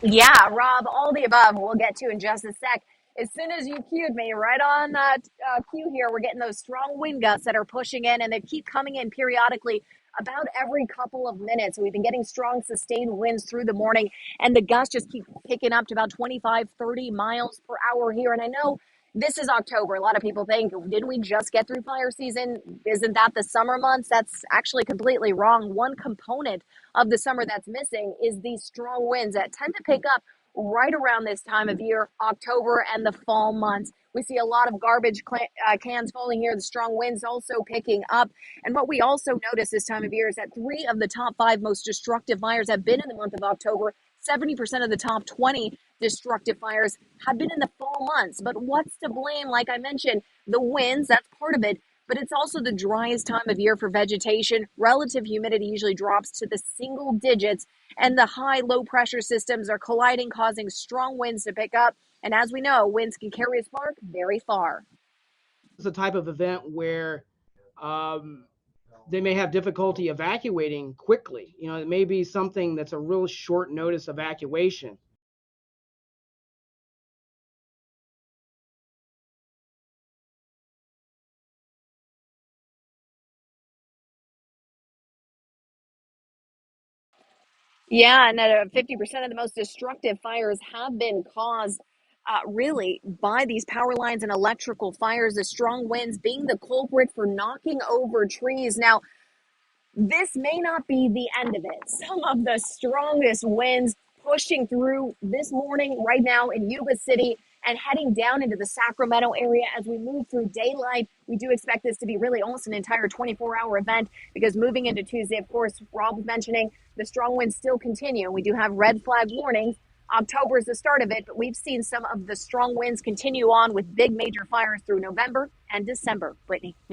Yeah, Rob, all the above. We'll get to in just a sec. As soon as you cued me, right on that cue here, we're getting those strong wind gusts that are pushing in, and they keep coming in periodically about every couple of minutes. We've been getting strong, sustained winds through the morning, and the gusts just keep picking up to about 25, 30 miles per hour here. And I know this is October. A lot of people think, didn't we just get through fire season? Isn't that the summer months? That's actually completely wrong. One component of the summer that's missing is these strong winds that tend to pick up right around this time of year, October and the fall months. We see a lot of garbage cans falling here, the strong winds also picking up. And what we also notice this time of year is that three of the top five most destructive fires have been in the month of October. 70% of the top 20 destructive fires have been in the fall months. But what's to blame? Like I mentioned, the winds, that's part of it, but it's also the driest time of year for vegetation. Relative humidity usually drops to the single digits, and the high low pressure systems are colliding, causing strong winds to pick up. And as we know, winds can carry a spark very far. It's the type of event where um, they may have difficulty evacuating quickly. It may be something that's a real short notice evacuation. Yeah, and 50% of the most destructive fires have been caused really by these power lines and electrical fires, the strong winds being the culprit for knocking over trees. Now, this may not be the end of it. Some of the strongest winds pushing through this morning, right now in Yuba City, and heading down into the Sacramento area as we move through daylight. We do expect this to be really almost an entire 24-hour event because moving into Tuesday, of course, Rob was mentioning the strong winds still continue. We do have red flag warnings. October is the start of it, but we've seen some of the strong winds continue on with big major fires through November and December. Brittany. Yeah.